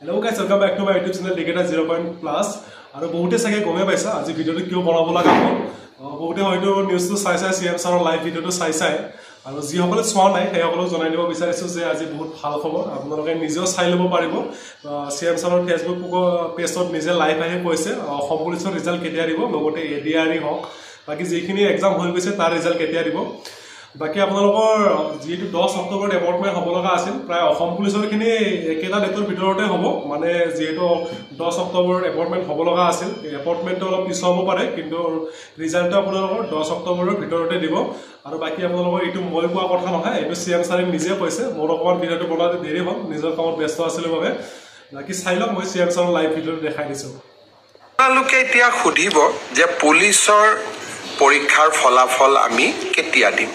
Hello guys, welcome back to my YouTube channel Decada 0.plus আৰু বহুতে সাকে গমে পাইছা আজি ভিডিওটো কিয় বনাব লাগা হ'ল বহুতে হয়তো নিউজটো চাই CM ছাৰৰ লাইভ ভিডিওটো চাই আৰু যি সকলে চোৱা নাই সেই সকলক জনাই দিব বিচাৰিছো যে আজি বহুত ভাল খবৰ আপোনালোকে নিজেও চাই ল'ব পাৰিব CM ছাৰৰ ফেসবুক পেজত নিজে লাইভ আহি কৈছে অসম পুলিচৰ ৰিজাল্ট কেতিয়া দিব লগতে এডিআৰই হওক বাকি যিখিনি এক্সাম হৈ গৈছে তাৰ ৰিজাল্ট কেতিয়া দিব বাকি আপোনালোকৰ যেটো 10 অক্টোবৰ এপৰ্টমেন্ট হ'ব লগা আছিল প্ৰায় অসম পুলিচৰ খিনি একেটা ডেটৰ ভিতৰতে হ'ব মানে যেটো 10 অক্টোবৰ এপৰ্টমেন্ট হ'ব লগা আছিল এপৰ্টমেন্ট অলপ পিছ হ'ব পাৰে কিন্তু ৰিজাল্ট আপোনালোকৰ 10 অক্টোবৰৰ ভিতৰতে দিব আৰু বাকি আপোনালোকৰ এটো মই কোৱা কথা নহয় এটো CM ছাৰে নিজে কৈছে মোৰ অকমান ভিডিওটো বনাতে দেৰি হ'ল নিজৰ কামত ব্যস্ত আছিল বাবে বাকি চাই লওক মই CM ছাৰৰ লাইভ ভিডিওটো দেখাই দিছো আপোনালোকে এতিয়া খুদিব যে পুলিচৰ পৰীক্ষাৰ ফলাফল আমি কেতিয়া দিম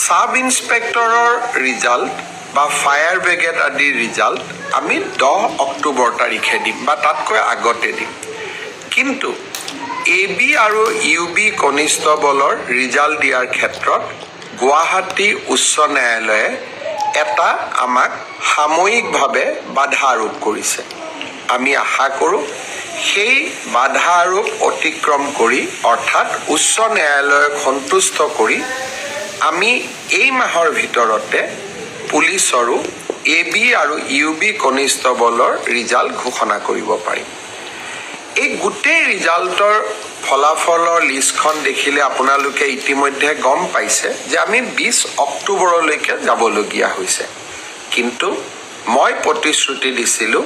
সাব ইন্সপেক্টৰৰ ৰিজাল্ট বা ফায়াৰ ব্ৰিগেড আদি ৰিজাল্ট আমি 10 অক্টোবৰ তাৰিখে দিম বা তাতকৈ আগতে দিম কিন্তু এবি আৰু ইউবি কনিষ্টবলৰ ৰিজাল্ট দিয়াৰ ক্ষেত্ৰত গুৱাহাটী উচ্চ ন্যায়ালয়ে এটা আমাক সাময়িকভাৱে বাধা আৰোপ কৰিছে আমি আশা কৰোঁ সেই বাধা আৰোপ অতিক্ৰম কৰি অৰ্থাৎ উচ্চ ন্যায়ালয়ক সন্তুষ্ট কৰি আমি এই মাহৰ ভিতৰতে পুলিচৰো এবি আৰু ইউবি কনিষ্টবলৰ ৰিজাল্ট ঘোষণা কৰিব পাৰিম এই গোটেই ৰিজাল্টৰ ফলাফলৰ লিষ্টখন দেখিলে আপোনালোকে ইতিমধ্যে গম পাইছে যে আমি 20 অক্টোবৰলৈকে যাবলগীয়া হৈছে কিন্তু মই প্ৰতিশ্ৰুতি দিছিলোঁ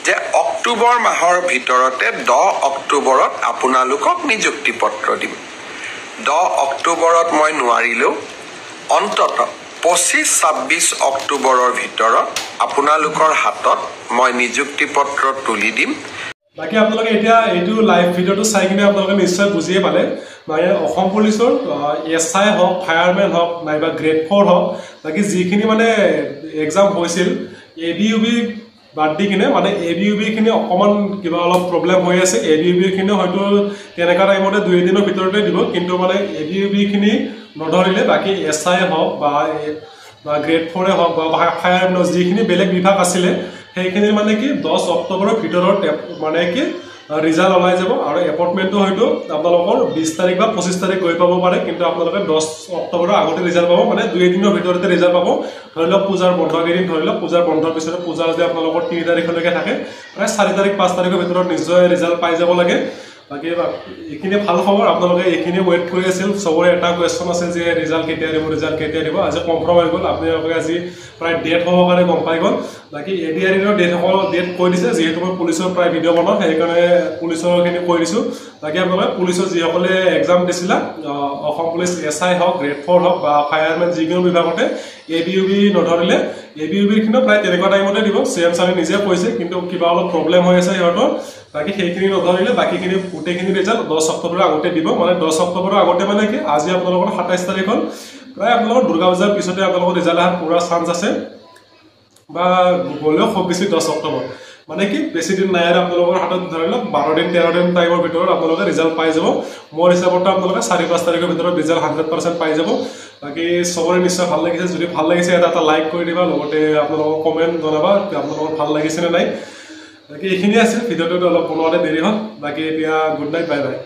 যে অক্টোবৰ মাহৰ ভিতৰতে 10 অক্টোবৰত আপোনালোকক নিযুক্তি পত্ৰ দিম 10 অক্টোবৰত মই নোৱাৰিলেও অন্তত 25-26 অক্টোবৰৰ ভিতৰত আপোনালোকৰ হাতত মই নিযুক্তি পত্ৰ তুলি দিম বাকি আপোনালোকে এতিয়া এইটো লাইভ ভিডিওটো চাই কিনে আপোনালোকে নিশ্চয় বুজিয়ে পালে মানে অসম পুলিচৰ এসআই হওক ফায়াৰম্যান হওক নাইবা গ্ৰেড 4 হওক বাকি যিখিনি মানে এক্সাম হৈছিল এবিইউবি বাদ দি কিনে মানে এবিইউবি খিনি অকমান কিবা অলপ প্ৰবলেম হৈ আছে এবিইউবি খিনি হয়তো তেনেকা টাইমতে 2 দিনৰ ভিতৰতে দিব কিন্তু মানে এবিইউবি খিনি নধৰিলে বাকি এসআই হওক বা গ্ৰেড 4 হওক বা ফায়াৰম্যান যিখিনি বেলেগ বিভাগ আছিল সেইখিনি মানে কি 10 অক্টোবৰৰ ভিতৰত মানে কি ৰিজাল্ট ওলাই যাব আৰু এপৰ্টমেন্টটো হয়তো আপোনালোকৰ 20 তাৰিখ বা 25 তাৰিখ গৈ পাব পাৰে কিন্তু আপোনালোকে 10 অক্টোবৰৰ আগতে ৰিজাল্ট পাব মানে 2 দিনৰ ভিতৰতে ৰিজাল্ট পাব ধৰিলক পূজাৰ বন্ধ কেদিন ধৰিলক পূজাৰ বন্ধৰ পিছত পূজা যদি আপোনালোকৰ 3 তাৰিখলৈকে থাকে প্ৰায় 4 তাৰিখ 5 তাৰিখৰ ভিতৰত নিশ্চয় ৰিজাল্ট পাই যাব লাগে বাকি এখিনি ভাল খবৰ আপোনালোকে এখিনি ওয়েট কৰি আছিল সবৰে এটা কোৱেশ্চন আছে যে ৰিজাল্ট কেতিয়া দিব আজি কনফাৰ্ম হৈ গ'ল আপোনালোকে আজি প্ৰায় ডেট হ'ব কাৰণে গম পাই গ'ল বাকি এডিআৰইৰ ডেট কৈ দিছে যেহেতু মই পুলিচৰ প্ৰায় ভিডিও বনাও সেইকাৰণে পুলিচৰ খিনি কৈ দিছো বাকি আপোনালোকে পুলিচৰ যিসকলে এক্সাম দিছিলা অসম পুলিচ এসআই হওক গ্ৰেড 4 হওক বা ফায়াৰম্যান যিকোনো বিভাগতে এবিইউবি নধৰিলে এবিইউবি খিনি প্ৰায় তেনেকুৱা টাইমতে দিব CM ছাৰে নিজে কৈছে কিন্তু কিবা অলপ প্ৰবলেম হৈ আছে ইহঁতৰ বাকি সেইখিনি নধৰিলে বাকিখিনি গোটেইখিনি ৰিজাল্ট 10 অক্টোবৰৰ আগতে দিব মানে 10 অক্টোবৰৰ আগতে মানে কি আজি আপোনালোকৰ 27 তাৰিখ হ'ল প্ৰায় আপোনালোকৰ দুৰ্গা পূজাৰ পিছতে আপোনালোকৰ ৰিজাল্ট অহাৰ পুৰা চান্স আছে বা গলেও খুব বেছি 10 অক্টোবৰ মানে কি বেছি দিন নাই আৰু আপোনালোকৰ হাতত ধৰিলক 12 দিন 13 দিন টাইমৰ ভিতৰত আপোনালোকে ৰিজাল্ট পাই যাব মোৰ হিচাপত আপোনালোকে 4-5 তাৰিখৰ ভিতৰত ৰিজাল্ট 100% পাই যাব বাকি সবৰে নিশ্চয় ভাল লাগিছে যদি ভাল লাগিছে এটা লাইক কৰি দিবা লগতে আপোনালোকৰ কমেন্ট জনাবা আপোনালোকৰ ভাল লাগিছে নে নাই বাকি এইখিনি আছে ভিডিওটো অলপ বনোৱাতে দেৰি হ'ল বাকি এতিয়া গুড নাইট বাই বাই